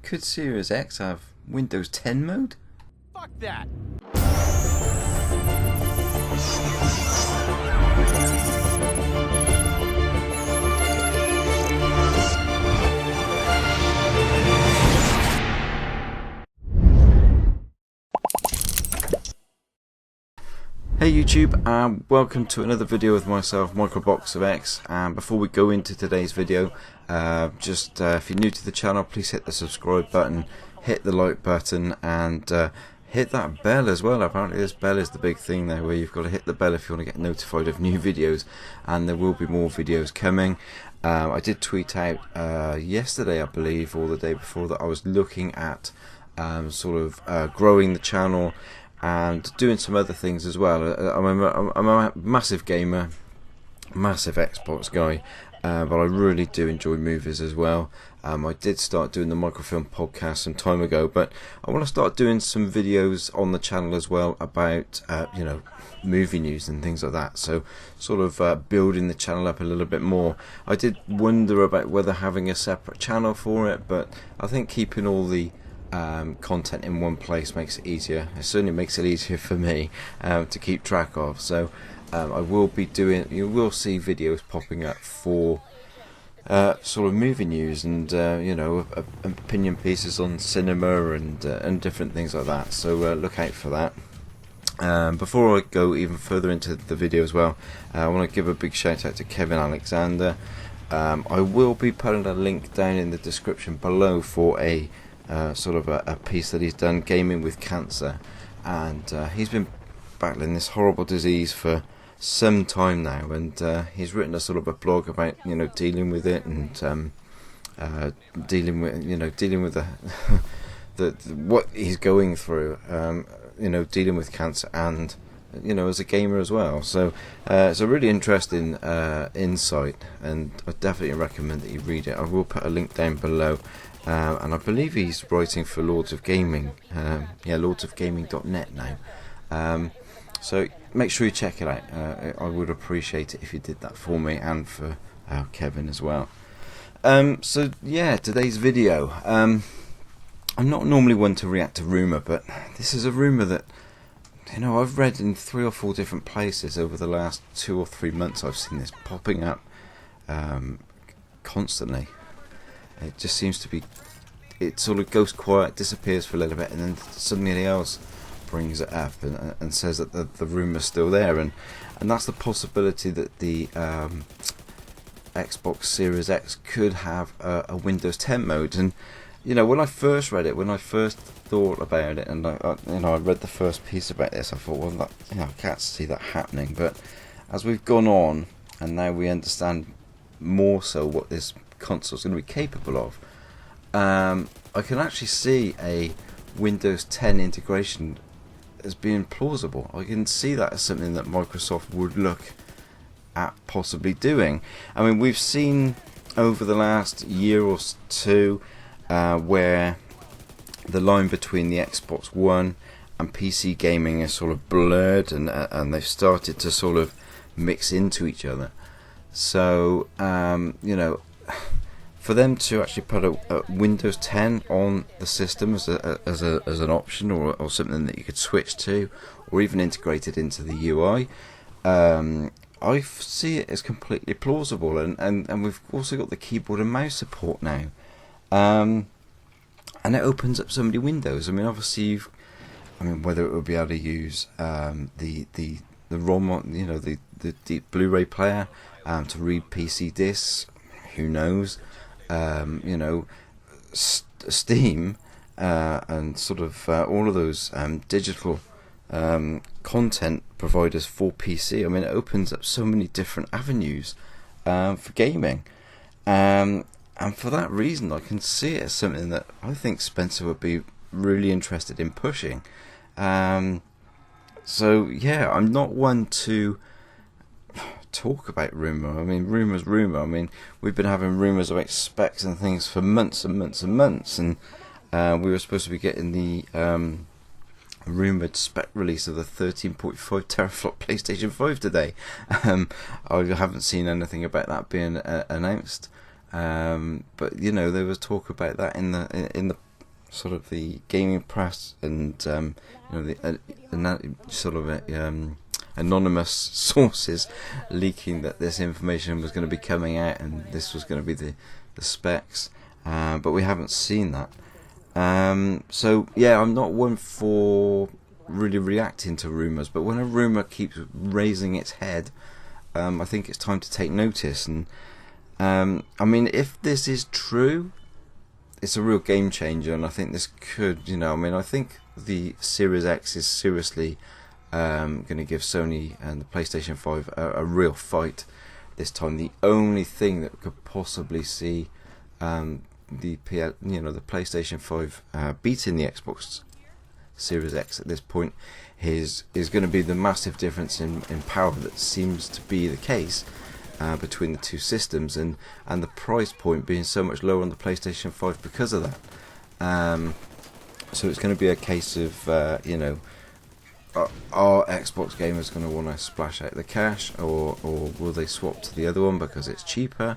Could Series X have Windows 10 mode? Fuck that! Hey YouTube, and welcome to another video with myself, Microbox of X. And before we go into today's video, if you're new to the channel, please hit the subscribe button, hit the like button, and hit that bell as well. Apparently this bell is the big thing there, where you've got to hit the bell if you want to get notified of new videos, and there will be more videos coming. I did tweet out yesterday, I believe, or the day before, that I was looking at growing the channel and doing some other things as well. I'm a massive gamer, massive Xbox guy, but I really do enjoy movies as well. I did start doing the microfilm podcast some time ago, but I want to start doing some videos on the channel as well about movie news and things like that, so building the channel up a little bit more. I did wonder about whether having a separate channel for it, but I think keeping all the content in one place makes it easier. It certainly makes it easier for me to keep track of. So I will be doing, you will see videos popping up for movie news and opinion pieces on cinema and different things like that. So look out for that. Before I go even further into the video as well, I want to give a big shout out to Kevin Alexander. I will be putting a link down in the description below for a piece that he's done, Gaming with Cancer, and he's been battling this horrible disease for some time now, and he's written a blog about dealing with it and dealing with the what he's going through, dealing with cancer and as a gamer as well. So it's a really interesting insight, and I definitely recommend that you read it. I will put a link down below. And I believe he's writing for Lords of Gaming, lordsofgaming.net now. So make sure you check it out. I would appreciate it if you did that for me and for Kevin as well. Today's video. I'm not normally one to react to rumour, but this is a rumour that I've read in 3 or 4 different places over the last 2 or 3 months. I've seen this popping up constantly. It just seems to be, it sort of goes quiet, disappears for a little bit, and then somebody else brings it up and says that the rumour's still there, and that's the possibility that the Xbox Series X could have a Windows 10 mode. And when I first read it, when I first thought about it, and I read the first piece about this, I thought, well, I can't see that happening. But as we've gone on, and now we understand more so what this console is going to be capable of, I can actually see a Windows 10 integration as being plausible. I can see that as something that Microsoft would look at possibly doing. I mean, we've seen over the last year or two where the line between the Xbox One and PC gaming is blurred, and they've started to mix into each other. So for them to actually put a Windows 10 on the system as an option, or something that you could switch to, or even integrate it into the UI, I see it as completely plausible. And we've also got the keyboard and mouse support now, and it opens up so many windows. I mean, obviously, whether it will be able to use the ROM, the Blu-ray player, to read PC discs, who knows? Steam and all of those digital content providers for PC. I mean, it opens up so many different avenues for gaming, and for that reason, I can see it as something that I think Spencer would be really interested in pushing. I'm not one to talk about rumour. I mean, rumour's rumour. I mean, we've been having rumours about specs and things for months and months and months, and we were supposed to be getting the rumoured spec release of the 13.5 teraflop PlayStation 5 today. I haven't seen anything about that being announced, but there was talk about that in the sort of the gaming press and anonymous sources leaking that this information was going to be coming out and this was going to be the specs, but we haven't seen that. So yeah, I'm not one for really reacting to rumours, but when a rumour keeps raising its head, I think it's time to take notice. And I mean, if this is true, it's a real game changer, and I think this could, I think the Series X is seriously going to give Sony and the PlayStation 5 a real fight this time. The only thing that could possibly see the PlayStation 5 beating the Xbox Series X at this point is going to be the massive difference in power that seems to be the case between the two systems, and the price point being so much lower on the PlayStation 5 because of that. So it's going to be a case of are Xbox gamers going to want to splash out the cash, or will they swap to the other one because it's cheaper?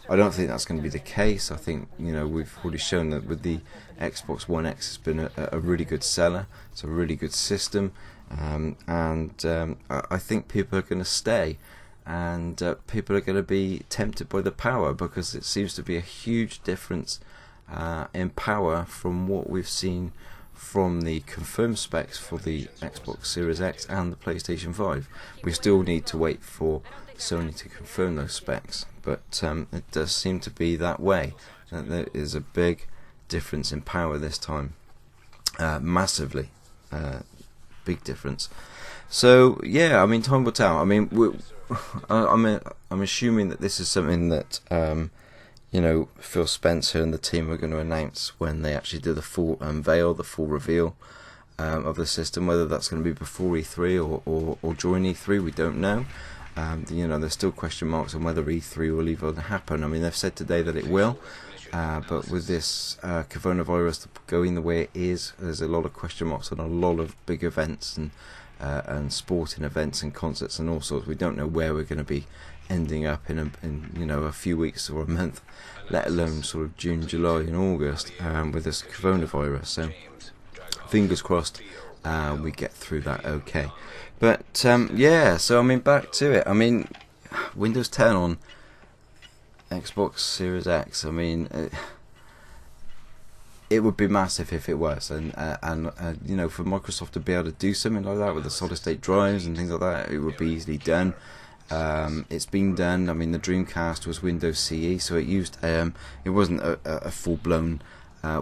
I don't think that's going to be the case. I think we've already shown that with the Xbox One X, it's been a really good seller. It's a really good system, and I think people are going to stay. And people are going to be tempted by the power, because it seems to be a huge difference in power from what we've seen from the confirmed specs for the Xbox Series X and the PlayStation 5. We still need to wait for Sony to confirm those specs, but it does seem to be that way, that there is a big difference in power this time, massively big difference. So yeah, I mean, time will tell. I mean, I'm assuming that this is something that Phil Spencer and the team are going to announce when they actually do the full unveil, the full reveal of the system. Whether that's going to be before E3 or during E3, we don't know. There's still question marks on whether E3 will even happen. I mean, they've said today that it will, but with this coronavirus going the way it is, there's a lot of question marks on a lot of big events and sporting events and concerts and all sorts. We don't know where we're going to be ending up in a few weeks or a month, let alone sort of June, July and August with this coronavirus. So fingers crossed we get through that okay. But yeah, so I mean, back to it. I mean, Windows 10 on Xbox Series X, I mean, it would be massive if it was, and for Microsoft to be able to do something like that with the solid state drives and things like that, it would be easily done. It's been done. I mean, the Dreamcast was Windows CE, so it used it wasn't a full-blown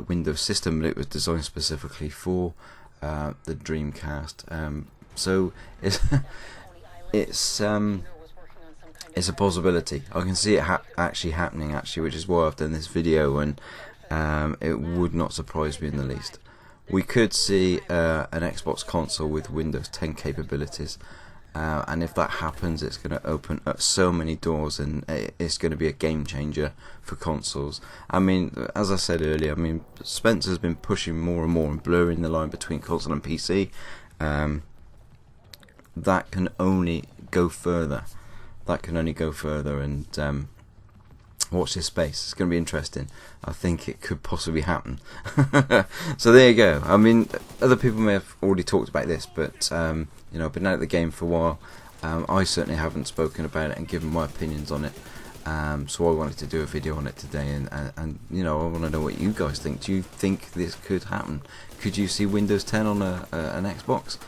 Windows system, but it was designed specifically for the Dreamcast. So it's a possibility. I can see it actually happening, which is why I've done this video, and it would not surprise me in the least. We could see an Xbox console with Windows 10 capabilities, and if that happens, it's going to open up so many doors, and it's going to be a game changer for consoles. I mean, as I said earlier, I mean, Spencer's been pushing more and more and blurring the line between console and PC. That can only go further. And watch this space. It's going to be interesting. I think it could possibly happen. So there you go. I mean, other people may have already talked about this, but I've been out of the game for a while. I certainly haven't spoken about it and given my opinions on it. So I wanted to do a video on it today, and I want to know what you guys think. Do you think this could happen? Could you see Windows 10 on an Xbox?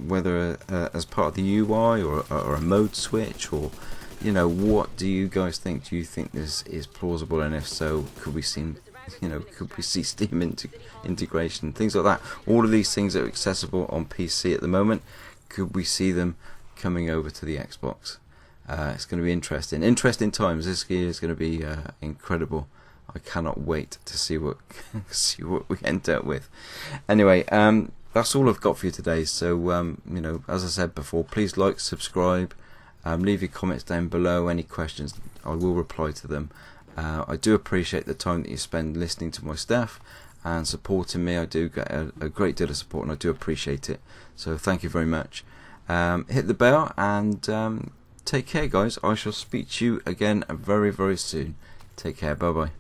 Whether as part of the UI or a mode switch, or what do you guys think? Do you think this is plausible, and if so, could we see Steam integration, things like that? All of these things are accessible on PC at the moment. Could we see them coming over to the Xbox? It's going to be interesting times. This year is going to be incredible. I cannot wait to see what we end up with. Anyway, that's all I've got for you today. So, as I said before, please like, subscribe, leave your comments down below. Any questions, I will reply to them. I do appreciate the time that you spend listening to my stuff and supporting me. I do get a great deal of support, and I do appreciate it. So thank you very much. Hit the bell, and take care, guys. I shall speak to you again very, very soon. Take care. Bye-bye.